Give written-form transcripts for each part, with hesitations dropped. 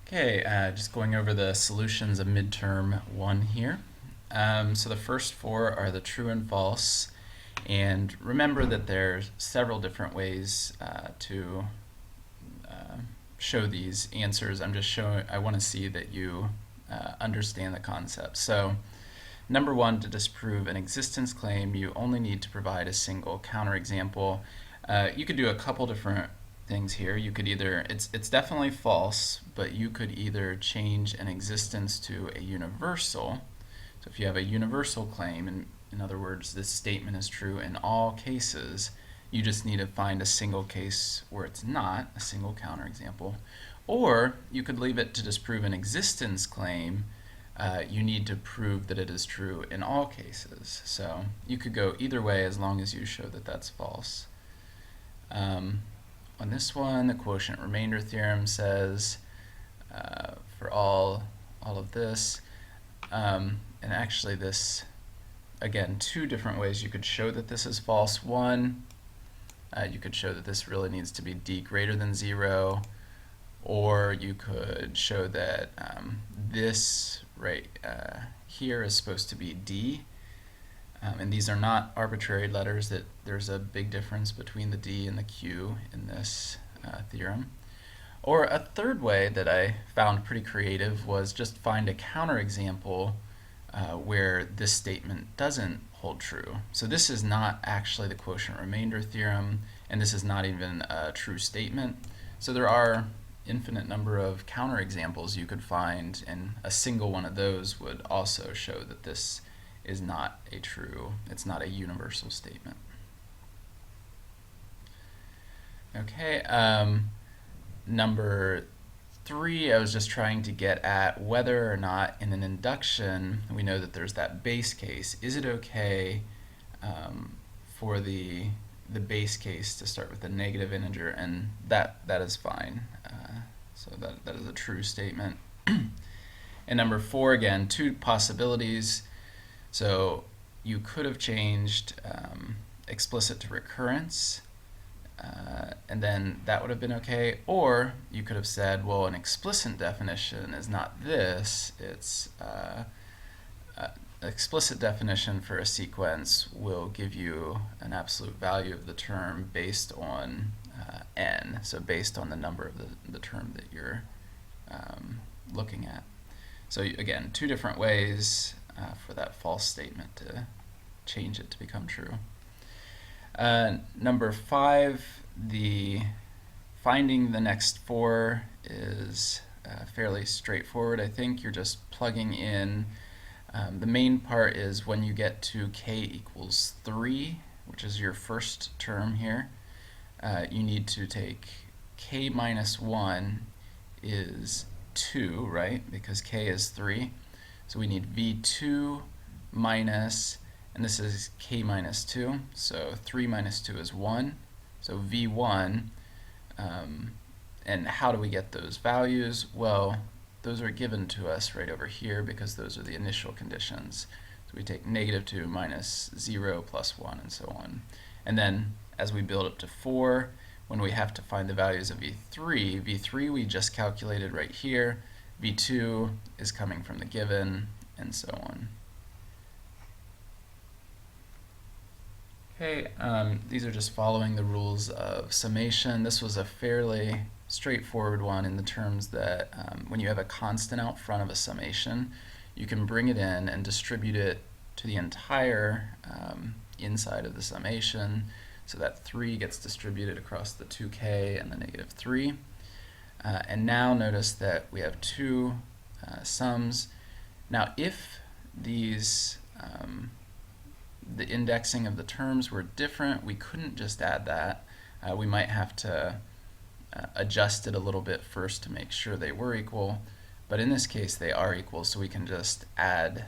Okay, just going over the solutions of midterm 1 here. So the first four are the true and false, and remember that there's several different ways to show these answers. I want to see that you understand the concept. So number one, to disprove an existence claim, you only need to provide a single counterexample. You could do a couple different things here. You could either, it's definitely false, but you could either change an existence to a universal. So if you have a universal claim, in other words, this statement is true in all cases, you just need to find a single case where it's not, a single counterexample. Or you could leave it to disprove an existence claim. You need to prove that it is true in all cases. So you could go either way as long as you show that that's false. On this one, the quotient remainder theorem says for all of this, and actually this, again, two different ways you could show that this is false. One, you could show that this really needs to be d greater than 0, or you could show that this right here is supposed to be d. And these are not arbitrary letters, that there's a big difference between the D and the Q in this theorem. Or a third way that I found pretty creative was just find a counterexample where this statement doesn't hold true. So this is not actually the quotient remainder theorem, and this is not even a true statement. So there are infinite number of counterexamples you could find, and a single one of those would also show that this is not a true, it's not a universal statement. Okay, number 3, I was just trying to get at whether or not in an induction, we know that there's that base case. Is it okay for the base case to start with a negative integer? And that is fine. So that is a true statement. And number 4, again, two possibilities. So you could have changed explicit to recurrence, and then that would have been okay. Or you could have said, well, an explicit definition is not this. It's explicit definition for a sequence will give you an absolute value of the term based on n, so based on the number of the term that you're looking at. So again, two different ways for that false statement to change it to become true. Number 5, the finding the next 4 is fairly straightforward. I think you're just plugging in. The main part is when you get to k equals 3, which is your first term here, you need to take k minus 1 is 2, right? Because k is 3. So we need v2 minus, and this is k minus 2, so 3 minus 2 is 1, so v1. And how do we get those values? Well, those are given to us right over here because those are the initial conditions. So we take negative 2 minus 0 plus 1 and so on. And then as we build up to 4, when we have to find the values of v3 we just calculated right here, v2 is coming from the given, and so on. Okay, these are just following the rules of summation. This was a fairly straightforward one in the terms that when you have a constant out front of a summation, you can bring it in and distribute it to the entire inside of the summation, so that 3 gets distributed across the 2k and the negative 3. And now notice that we have two sums. Now if these the indexing of the terms were different, we couldn't just add that. We might have to adjust it a little bit first to make sure they were equal, but in this case they are equal, so we can just add,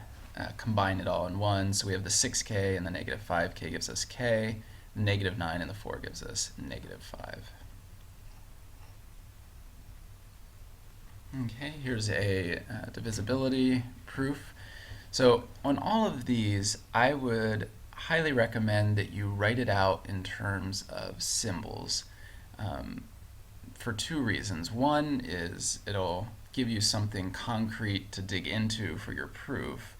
combine it all in one. So we have the 6k and the negative 5k gives us k, the negative 9 and the 4 gives us negative 5. Okay, here's a divisibility proof. So on all of these, I would highly recommend that you write it out in terms of symbols. for two reasons. One is it'll give you something concrete to dig into for your proof.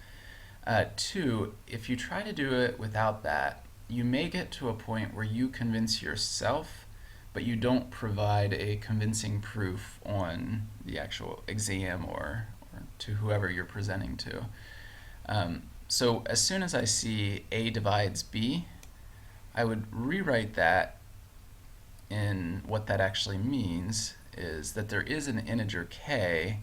Two, if you try to do it without that, you may get to a point where you convince yourself, but you don't provide a convincing proof on the actual exam or to whoever you're presenting to. So as soon as I see A divides B, I would rewrite that in what that actually means is that there is an integer k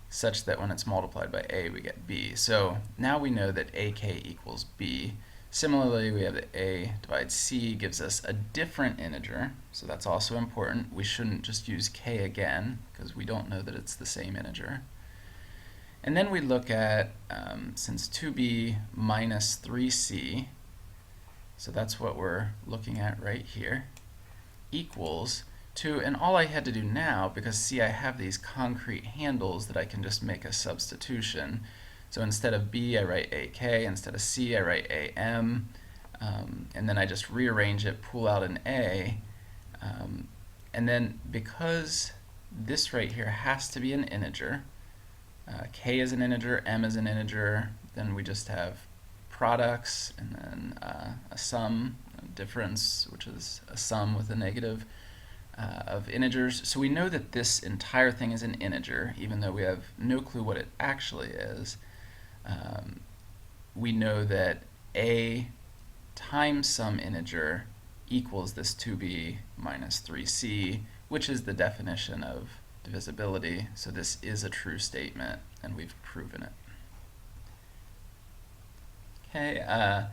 such that when it's multiplied by a, we get b. So now we know that ak equals b. Similarly, we have that a divides c gives us a different integer, so that's also important. We shouldn't just use k again, because we don't know that it's the same integer. And then we look at, since 2b minus 3c, so that's what we're looking at right here, equals to, and all I had to do now, because see I have these concrete handles that I can just make a substitution. So instead of b I write ak, instead of c I write am, and then I just rearrange it, pull out an a, and then because this right here has to be an integer, k is an integer, m is an integer, then we just have products and then a sum, a difference, which is a sum with a negative of integers. So we know that this entire thing is an integer, even though we have no clue what it actually is. We know that a times some integer equals this 2b minus 3c, which is the definition of divisibility. So this is a true statement, and we've proven it. Okay,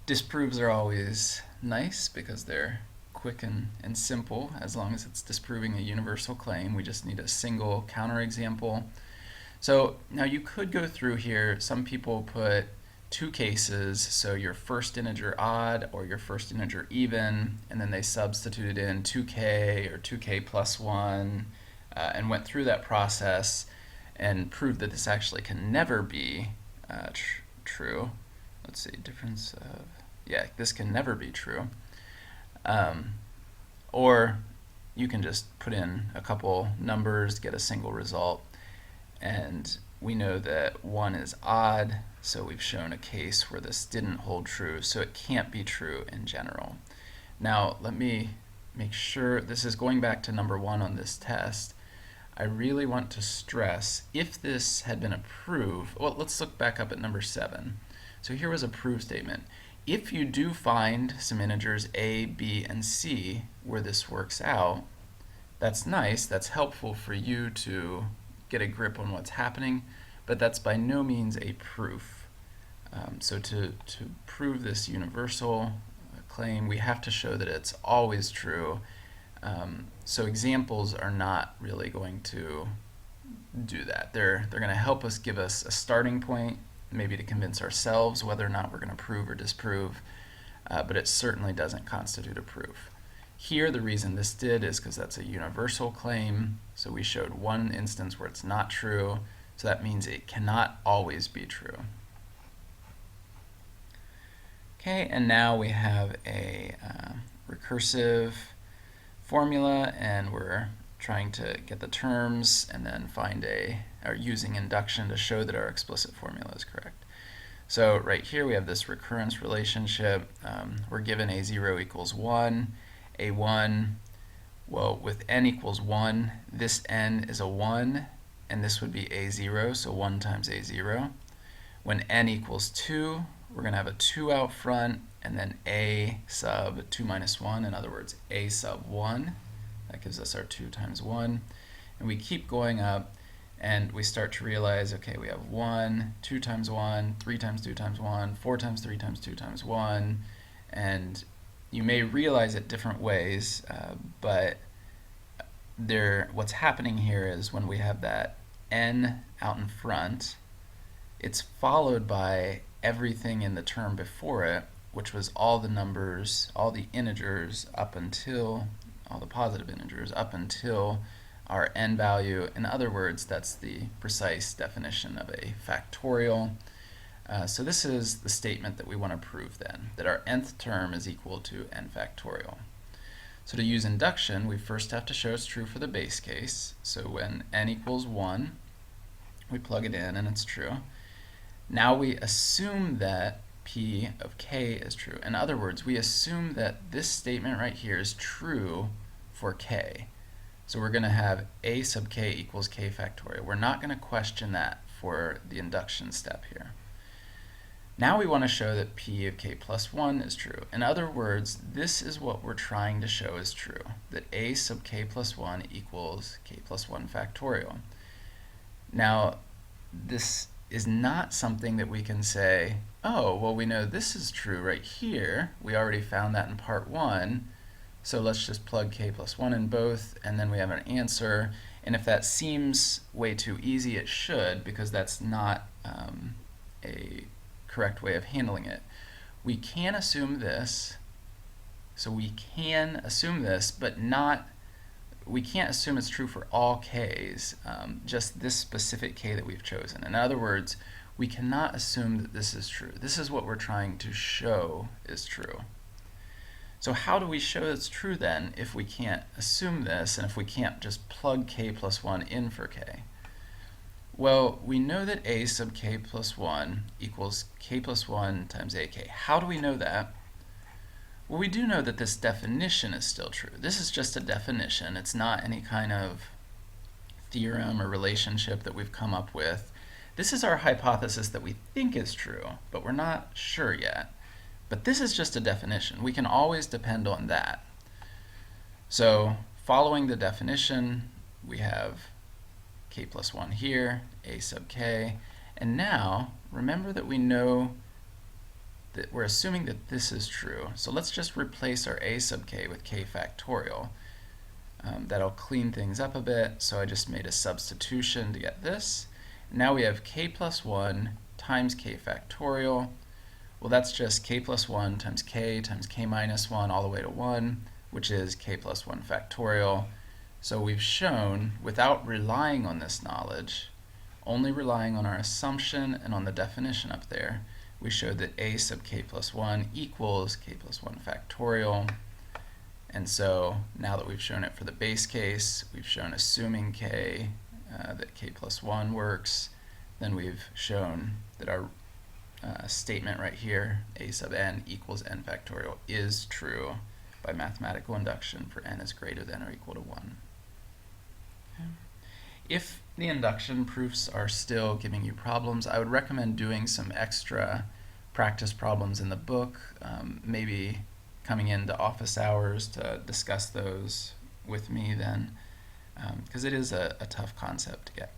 disproves are always nice because they're quick and simple. As long as it's disproving a universal claim, we just need a single counterexample. So now you could go through here. Some people put two cases, so your first integer odd or your first integer even, and then they substituted in 2k or 2k plus 1 and went through that process and proved that this actually can never be true. Let's see, difference of, yeah, this can never be true. Or you can just put in a couple numbers, get a single result, and we know that 1 is odd, so we've shown a case where this didn't hold true, so it can't be true in general. Now let me make sure, this is going back to number 1 on this test. I really want to stress, if this had been a proof, well, let's look back up at number 7. So here was a proof statement. If you do find some integers a, b, and c where this works out, that's nice, that's helpful for you to get a grip on what's happening, but that's by no means a proof. So to prove this universal claim, we have to show that it's always true. So examples are not really going to do that. They're going to help us, give us a starting point, maybe to convince ourselves whether or not we're going to prove or disprove, but it certainly doesn't constitute a proof. Here, the reason this did is because that's a universal claim, so we showed one instance where it's not true, so that means it cannot always be true. Okay, and now we have a recursive formula, and we're trying to get the terms and then find or using induction to show that our explicit formula is correct. So right here we have this recurrence relationship. We're given a0 equals 1, a1, well, with n equals 1, this n is a 1, and this would be a0, so 1 times a0. When n equals 2, we're going to have a 2 out front, and then a sub 2 minus 1, in other words, a sub 1. That gives us our 2 times 1. And we keep going up, and we start to realize, okay, we have 1, 2 times 1, 3 times 2 times 1, 4 times 3 times 2 times 1, and you may realize it different ways, but what's happening here is when we have that n out in front, it's followed by everything in the term before it, which was all the numbers, all the integers up until, all the positive integers up until our n value. In other words, that's the precise definition of a factorial. So this is the statement that we want to prove then, that our nth term is equal to n factorial. So to use induction, we first have to show it's true for the base case. So when n equals 1, we plug it in and it's true. Now we assume that p of k is true. In other words, we assume that this statement right here is true for k. So we're going to have a sub k equals k factorial. We're not going to question that for the induction step here. Now we want to show that p of k plus 1 is true. In other words, this is what we're trying to show is true, that a sub k plus 1 equals k plus 1 factorial. Now, this is not something that we can say, oh, well, we know this is true right here. We already found that in part 1, so let's just plug k plus 1 in both, and then we have an answer. And if that seems way too easy, it should, because that's not a correct way of handling it. We can assume this, so we can assume this, but we can't assume it's true for all k's, just this specific k that we've chosen. In other words, we cannot assume that this is true. This is what we're trying to show is true. So how do we show it's true then if we can't assume this and if we can't just plug k plus 1 in for k? Well, we know that a sub k plus 1 equals k plus 1 times ak. How do we know that? Well, we do know that this definition is still true. This is just a definition. It's not any kind of theorem or relationship that we've come up with. This is our hypothesis that we think is true, but we're not sure yet. But this is just a definition. We can always depend on that. So following the definition, we have k plus 1 here, a sub k, and now remember that we know that we're assuming that this is true. So let's just replace our a sub k with k factorial. That'll clean things up a bit, so I just made a substitution to get this. Now we have k plus 1 times k factorial. Well, that's just k plus 1 times k minus 1 all the way to 1, which is k plus 1 factorial. So we've shown, without relying on this knowledge, only relying on our assumption and on the definition up there, we showed that a sub k plus 1 equals k plus 1 factorial. And so now that we've shown it for the base case, we've shown assuming k, that k plus 1 works, then we've shown that our statement right here, a sub n equals n factorial, is true by mathematical induction for n is greater than or equal to 1. If the induction proofs are still giving you problems, I would recommend doing some extra practice problems in the book, maybe coming into office hours to discuss those with me then, because it is a tough concept to get.